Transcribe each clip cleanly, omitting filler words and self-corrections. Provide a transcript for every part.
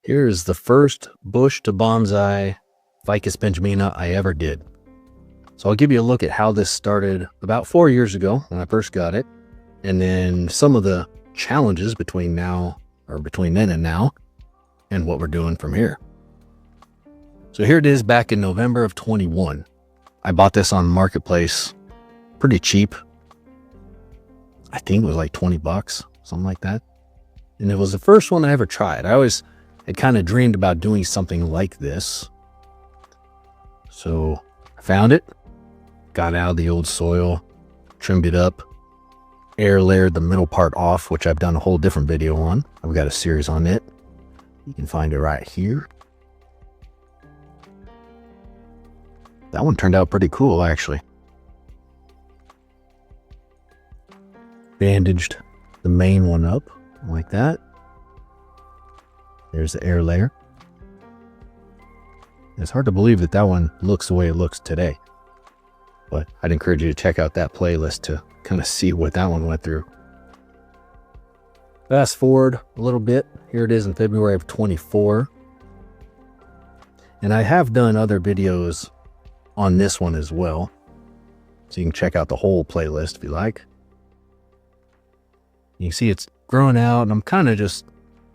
Here is the first bush to bonsai Ficus Benjamina I ever did. So I'll give you a look at how this started about 4 years ago when I first got it, and then some of the challenges between then and now, and what we're doing from here. So here it is back in November of 21. I bought this on Marketplace pretty cheap. I think it was like 20 bucks, something like that. And it was the first one I ever tried. I always had kind of dreamed about doing something like this. So I found it, got out of the old soil, trimmed it up, air layered the middle part off, which I've done a whole different video on. I've got a series on it. You can find it right here. That one turned out pretty cool, actually. Bandaged the main one up like that. There's the air layer. It's hard to believe that that one looks the way it looks today, but I'd encourage you to check out that playlist to kind of see what that one went through. Fast forward a little bit. Here it is in February of 24. And I have done other videos on this one as well, so you can check out the whole playlist if you like. You can see it's growing out, and I'm kind of just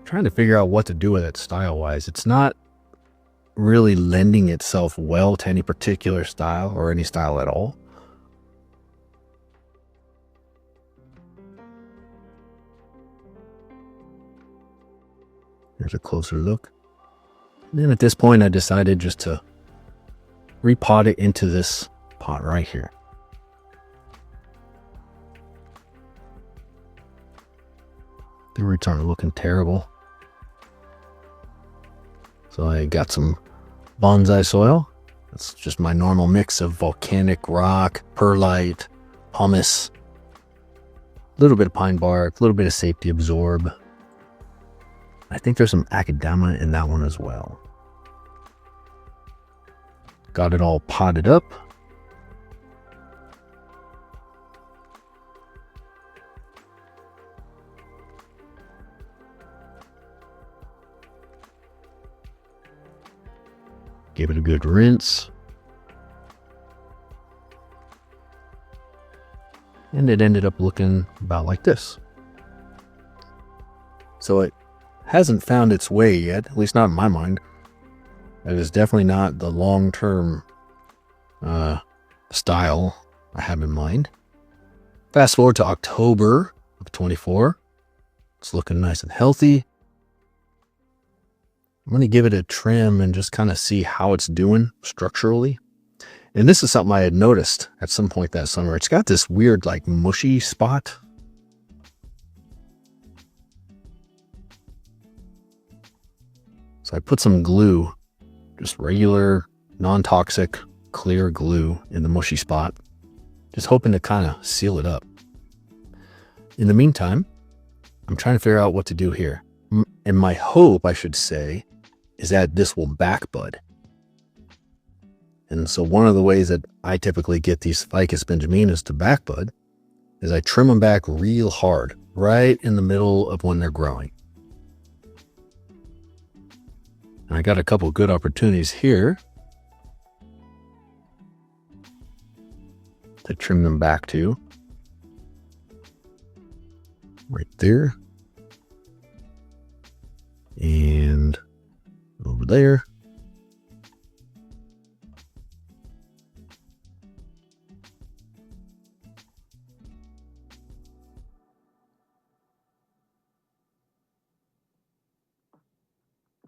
trying to figure out what to do with it style-wise. It's not really lending itself well to any particular style or any style at all. Here's a closer look. And then at this point, I decided just to repot it into this pot right here. The roots aren't looking terrible. So I got some bonsai soil. That's just my normal mix of volcanic rock, perlite, pumice, a little bit of pine bark, a little bit of safety absorb. I think there's some akadama in that one as well. Got it all potted up. Give it a good rinse. And it ended up looking about like this. So it hasn't found its way yet, at least not in my mind. It is definitely not the long-term style I have in mind. Fast forward to October of 24. It's looking nice and healthy. I'm going to give it a trim and just kind of see how it's doing structurally. And this is something I had noticed at some point that summer. It's got this weird, like, mushy spot. So I put some glue, just regular, non-toxic, clear glue in the mushy spot, just hoping to kind of seal it up. In the meantime, I'm trying to figure out what to do here. And my hope, I should say, is that this will back bud. And so one of the ways that I typically get these Ficus Benjaminas to back bud is I trim them back real hard, right in the middle of when they're growing. And I got a couple good opportunities here to trim them back too. Right there. And over there.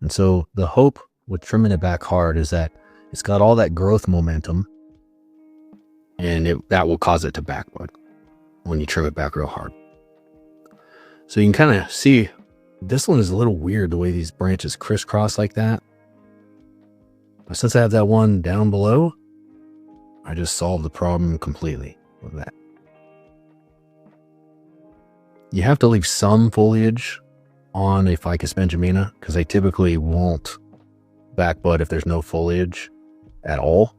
And so the hope with trimming it back hard is that it's got all that growth momentum, and that will cause it to back bud when you trim it back real hard. So you can kind of see this one is a little weird, the way these branches crisscross like that. But since I have that one down below, I just solved the problem completely with that. You have to leave some foliage on a Ficus Benjamina because they typically won't back bud if there's no foliage at all.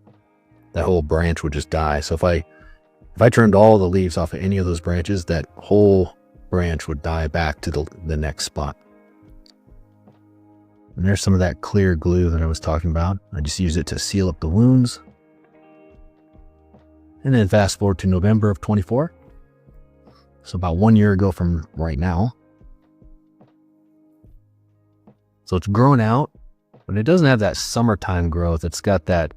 That whole branch would just die. So if I trimmed all the leaves off of any of those branches, that whole branch would die back to the next spot. And there's some of that clear glue that I was talking about. I just use it to seal up the wounds. And then fast forward to November of 24. So about 1 year ago from right now. So it's grown out, but it doesn't have that summertime growth. It's got that,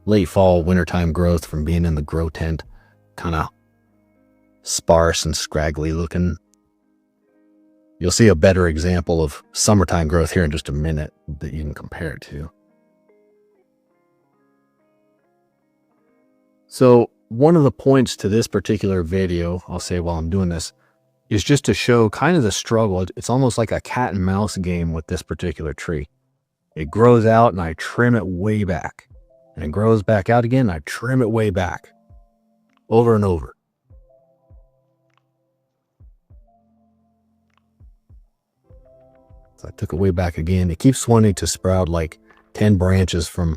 late fall, wintertime growth from being in the grow tent, kind of sparse and scraggly looking. You'll see a better example of summertime growth here in just a minute that you can compare it to. So one of the points to this particular video, I'll say while I'm doing this, is just to show kind of the struggle. It's almost like a cat and mouse game with this particular tree. It grows out and I trim it way back. And it grows back out again and I trim it way back. Over and over. So I took it way back again. It keeps wanting to sprout like 10 branches from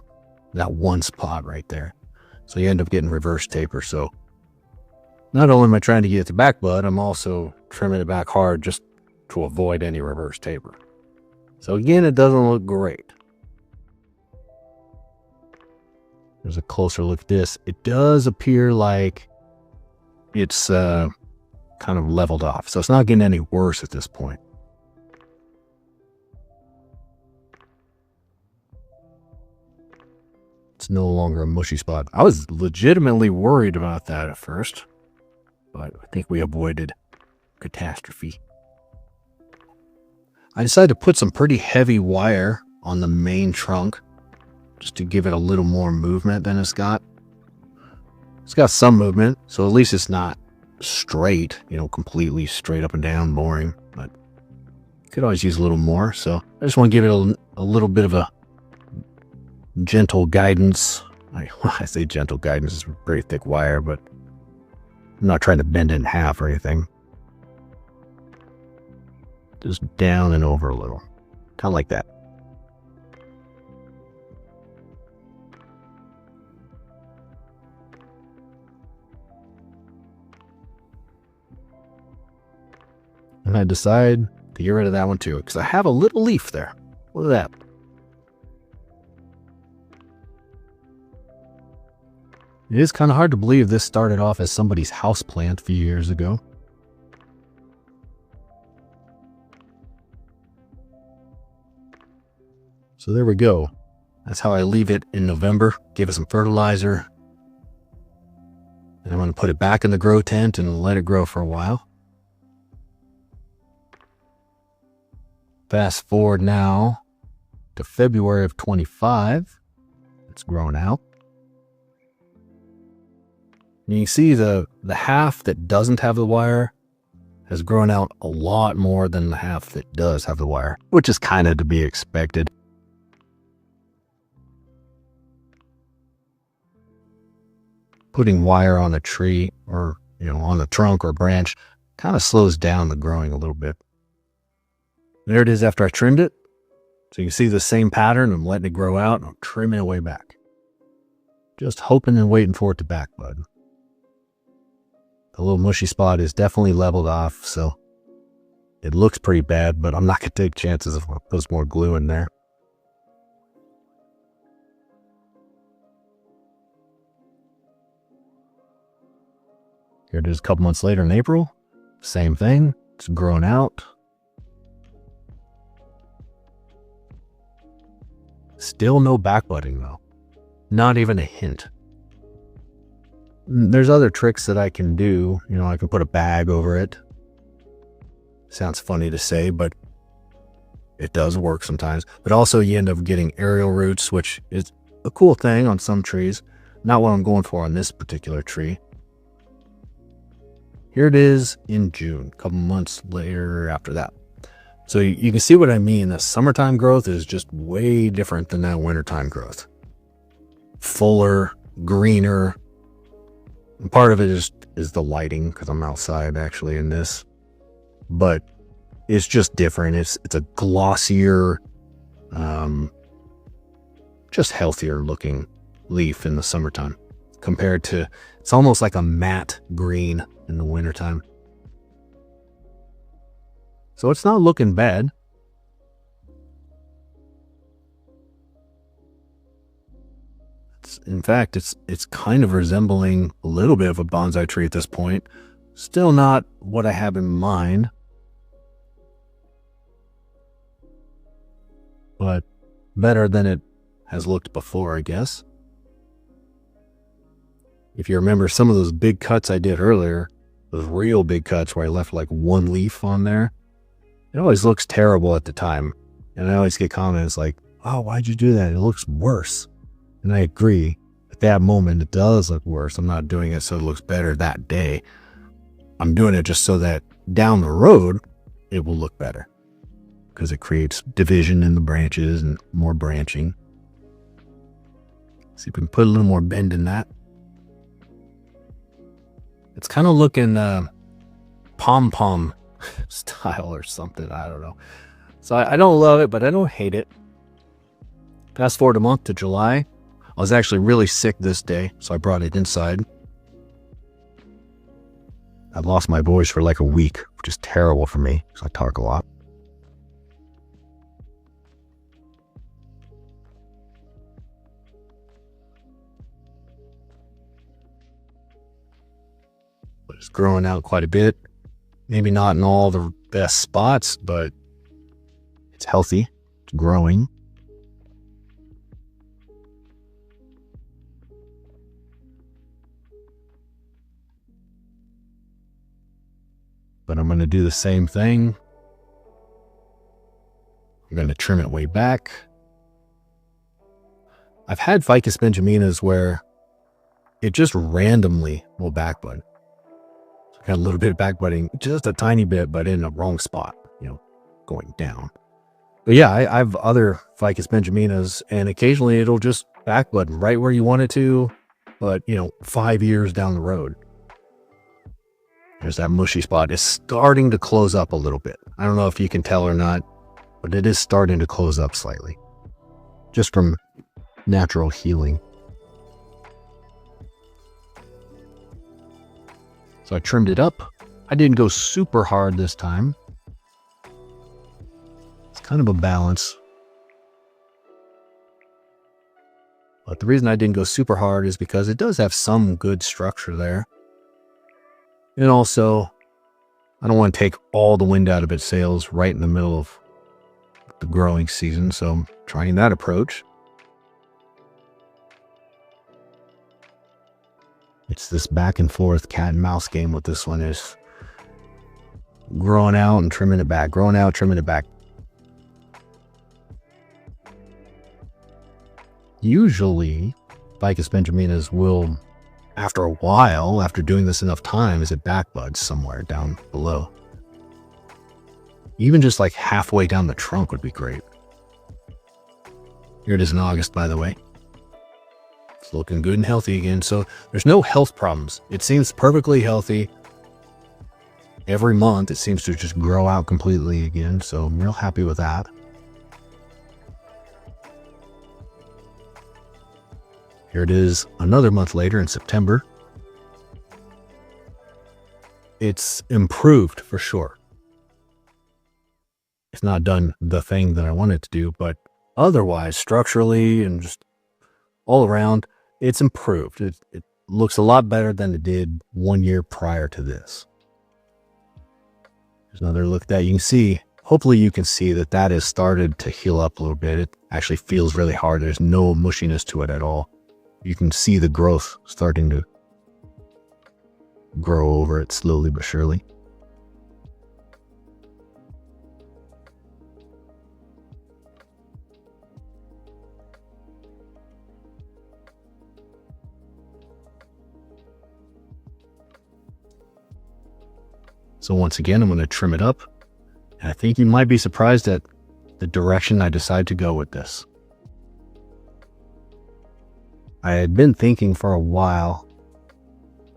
that one spot right there. So you end up getting reverse taper. So not only am I trying to get it to back bud, I'm also trimming it back hard just to avoid any reverse taper. So again, it doesn't look great. There's a closer look at this. It does appear like it's kind of leveled off. So it's not getting any worse at this point. It's no longer a mushy spot. I was legitimately worried about that at first, but I think we avoided catastrophe. I decided to put some pretty heavy wire on the main trunk just to give it a little more movement than it's got. It's got some movement, so at least it's not straight, completely straight up and down, boring, but you could always use a little more. So I just want to give it a little bit of a gentle guidance. I say gentle guidance, it's very thick wire, but I'm not trying to bend it in half or anything. Just down and over a little, kind of like that. And I decide to get rid of that one too, because I have a little leaf there. Look at that. It is kind of hard to believe this started off as somebody's house plant a few years ago. So there we go. That's how I leave it in November. Give it some fertilizer. And I'm going to put it back in the grow tent and let it grow for a while. Fast forward now to February of 25. It's grown out. And you can see the half that doesn't have the wire has grown out a lot more than the half that does have the wire, which is kind of to be expected. Putting wire on a tree or, on the trunk or branch kind of slows down the growing a little bit. There it is after I trimmed it. So you can see the same pattern. I'm letting it grow out and I'm trimming it way back. Just hoping and waiting for it to back bud. The little mushy spot is definitely leveled off, so it looks pretty bad, but I'm not going to take chances if I put more glue in there. Here it is a couple months later in April. Same thing. It's grown out. Still no back budding though. Not even a hint. There's other tricks that I can do. I can put a bag over it. Sounds funny to say, but it does work sometimes. But also you end up getting aerial roots, which is a cool thing on some trees. Not what I'm going for on this particular tree. Here it is in June, a couple months later after that. So you can see what I mean. The summertime growth is just way different than that wintertime growth. Fuller, greener. And part of it is the lighting, because I'm outside actually in this. But it's just different. It's a glossier, just healthier looking leaf in the summertime compared to, it's almost like a matte green in the wintertime. So it's not looking bad. In fact, it's kind of resembling a little bit of a bonsai tree at this point. Still not what I have in mind, but better than it has looked before, I guess. If you remember some of those big cuts I did earlier, those real big cuts where I left like one leaf on there, it always looks terrible at the time. And I always get comments like, oh, why'd you do that? It looks worse. And I agree. At that moment, it does look worse. I'm not doing it so it looks better that day. I'm doing it just so that down the road, it will look better. Because it creates division in the branches and more branching. See if we can put a little more bend in that. It's kind of looking pom-pom style or something. I don't know. So I don't love it, but I don't hate it. Fast forward a month to July. I was actually really sick this day, so I brought it inside. I lost my voice for like a week, which is terrible for me because I talk a lot. But it's growing out quite a bit. Maybe not in all the best spots, but it's healthy. It's growing. But I'm going to do the same thing. I'm going to trim it way back. I've had Ficus Benjaminas where it just randomly will backbud. So got a little bit of backbudding, just a tiny bit, but in the wrong spot, going down. But yeah, I have other Ficus Benjaminas, and occasionally it'll just backbud right where you want it to, but 5 years down the road. There's that mushy spot. It's starting to close up a little bit. I don't know if you can tell or not, but it is starting to close up slightly. Just from natural healing. So I trimmed it up. I didn't go super hard this time. It's kind of a balance. But the reason I didn't go super hard is because it does have some good structure there. And also, I don't want to take all the wind out of its sails right in the middle of the growing season, so I'm trying that approach. It's this back and forth cat and mouse game with this one, is growing out and trimming it back, growing out, trimming it back. Usually, Ficus Benjaminas will, after a while, after doing this enough times, it backbuds somewhere down below. Even just like halfway down the trunk would be great. Here it is in August, by the way. It's looking good and healthy again. So there's no health problems. It seems perfectly healthy. Every month, it seems to just grow out completely again. So I'm real happy with that. Here it is another month later in September. It's improved for sure. It's not done the thing that I wanted to do, but otherwise, structurally and just all around, it's improved. It looks a lot better than it did 1 year prior to this. There's another look that you can see. Hopefully you can see that has started to heal up a little bit. It actually feels really hard. There's no mushiness to it at all. You can see the growth starting to grow over it slowly but surely. So once again, I'm going to trim it up. And I think you might be surprised at the direction I decide to go with this. I had been thinking for a while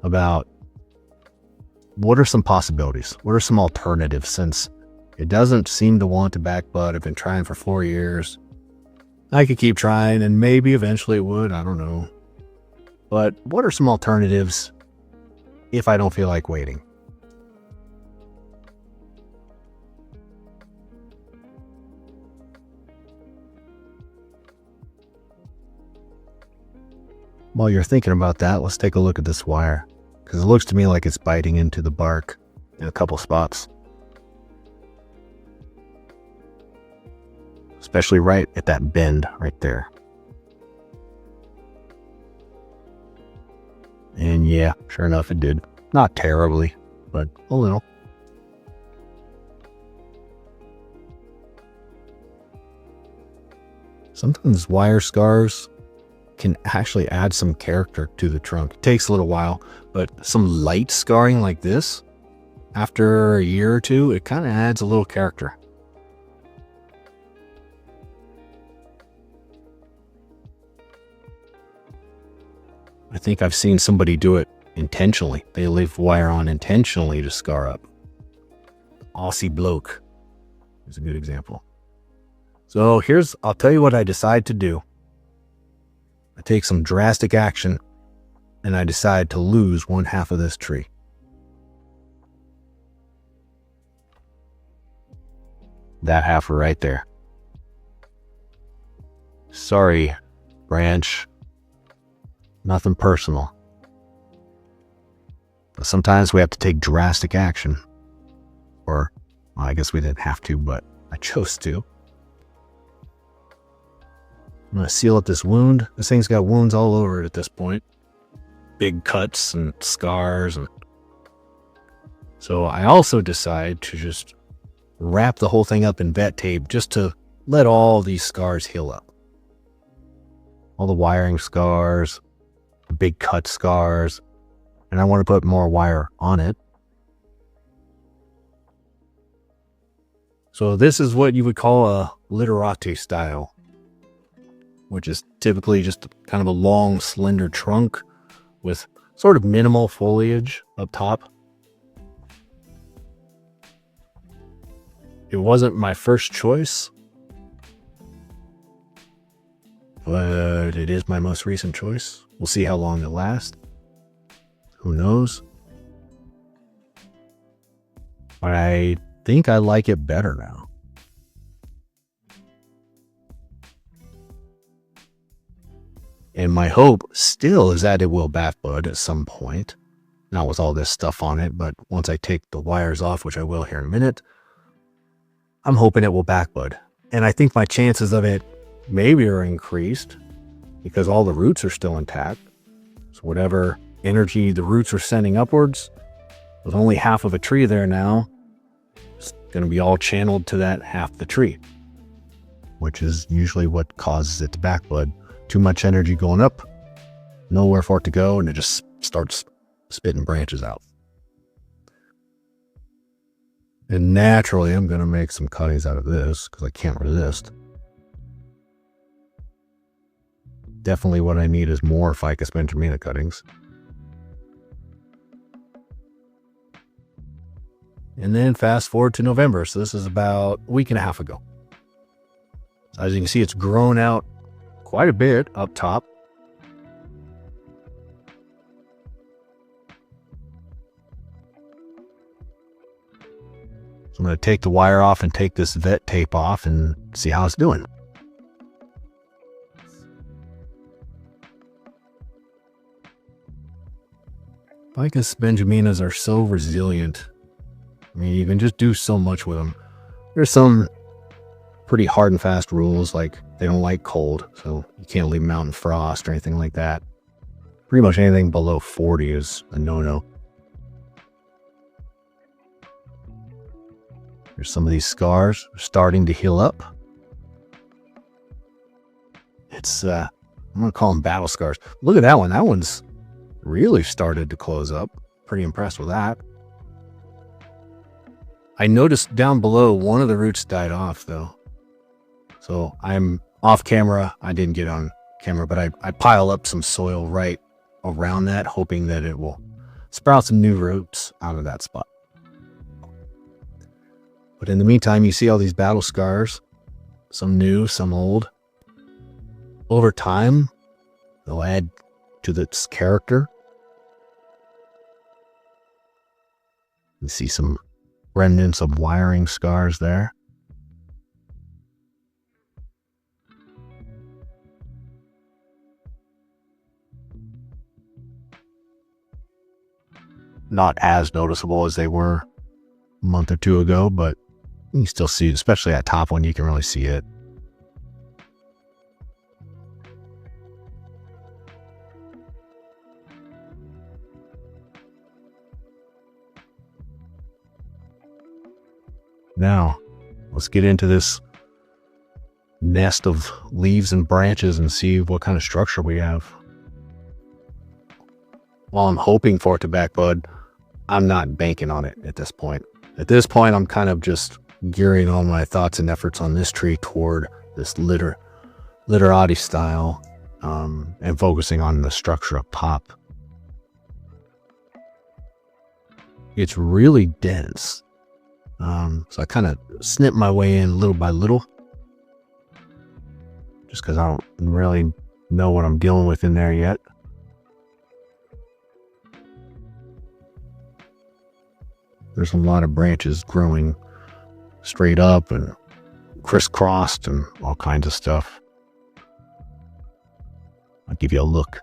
about what are some possibilities? What are some alternatives, since it doesn't seem to want to backbud. I've been trying for 4 years. I could keep trying and maybe eventually it would. I don't know. But what are some alternatives if I don't feel like waiting? While you're thinking about that, let's take a look at this wire, because it looks to me like it's biting into the bark in a couple spots. Especially right at that bend right there. And yeah, sure enough, it did. Not terribly, but a little. Sometimes wire scars can actually add some character to the trunk. It takes a little while, but some light scarring like this, after a year or two, it kind of adds a little character. I think I've seen somebody do it intentionally. They leave wire on intentionally to scar up. Aussie bloke is a good example. So I'll tell you what I decide to do. I take some drastic action and I decide to lose one half of this tree. That half right there. Sorry, branch. Nothing personal. But sometimes we have to take drastic action. Or, well, I guess we didn't have to, but I chose to. I'm going to seal up this wound. This thing's got wounds all over it at this point. Big cuts and scars. So I also decide to just wrap the whole thing up in vet tape just to let all these scars heal up. All the wiring scars, the big cut scars, and I want to put more wire on it. So this is what you would call a literati style, which is typically just kind of a long, slender trunk with sort of minimal foliage up top. It wasn't my first choice, but it is my most recent choice. We'll see how long it lasts. Who knows? But I think I like it better now. And my hope still is that it will backbud at some point. Not with all this stuff on it, but once I take the wires off, which I will here in a minute, I'm hoping it will backbud. And I think my chances of it maybe are increased because all the roots are still intact. So whatever energy the roots are sending upwards, with only half of a tree there now, it's going to be all channeled to that half the tree, which is usually what causes it to backbud. Too much energy going up, nowhere for it to go, and it just starts spitting branches out. And naturally, I'm going to make some cuttings out of this because I can't resist. Definitely what I need is more Ficus Benjamina cuttings. And then fast forward to November. So this is about a week and a half ago. So as you can see, it's grown out quite a bit up top. So I'm going to take the wire off and take this vet tape off and see how it's doing. Ficus Benjaminas are so resilient. I mean, you can just do so much with them. There's some pretty hard and fast rules, like they don't like cold, so you can't leave them out in frost or anything like that. Pretty much anything below 40 is a no-no. There's some of these scars starting to heal up. It's, I'm going to call them battle scars. Look at that one. That one's really started to close up. Pretty impressed with that. I noticed down below one of the roots died off though. So I'm off camera. I didn't get on camera, but I pile up some soil right around that, hoping that it will sprout some new roots out of that spot. But in the meantime, you see all these battle scars, some new, some old. Over time, they'll add to this character. You see some remnants of wiring scars there. not as noticeable as they were a month or two ago, but you can still see it, especially that top one, you can really see it. Now, let's get into this nest of leaves and branches and see what kind of structure we have. While I'm hoping for it to back bud, I'm not banking on it at this point. At this point, I'm kind of just gearing all my thoughts and efforts on this tree toward this literati style, and focusing on the structure up top. It's really dense. So I kind of snip my way in little by little, just because I don't really know what I'm dealing with in there yet. There's a lot of branches growing straight up and crisscrossed and all kinds of stuff. I'll give you a look.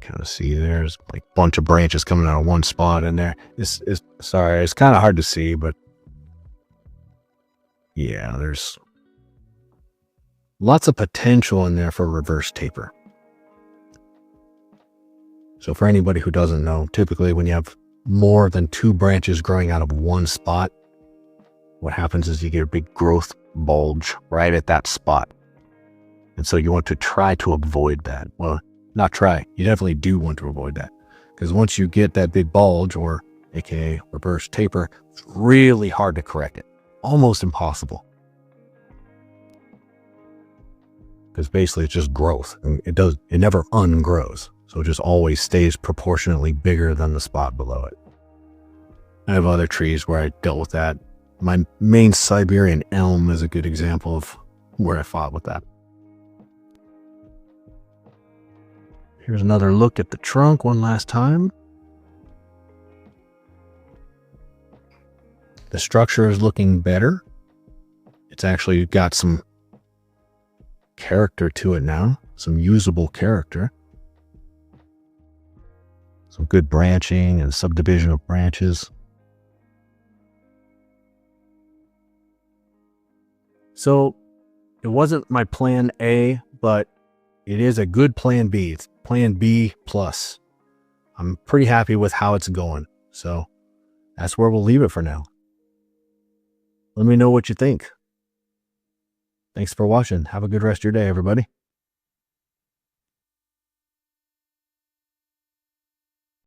Kind of see there's like a bunch of branches coming out of one spot in there. Sorry, it's kind of hard to see, but yeah, there's lots of potential in there for reverse taper. So for anybody who doesn't know, typically when you have more than 2 branches growing out of one spot, what happens is you get a big growth bulge right at that spot. And so you want to try to avoid that. Well, not try, you definitely do want to avoid that. Because once you get that big bulge, or aka reverse taper, it's really hard to correct it. Almost impossible. Because basically it's just growth. It never ungrows. So it just always stays proportionately bigger than the spot below it. I have other trees where I dealt with that. My main Siberian elm is a good example of where I fought with that. Here's another look at the trunk one last time. The structure is looking better. It's actually got some character to it now, some usable character. Some good branching and subdivision of branches. So it wasn't my plan A, but it is a good plan B. It's plan B plus. I'm pretty happy with how it's going. So that's where we'll leave it for now. Let me know what you think. Thanks for watching. Have a good rest of your day, everybody.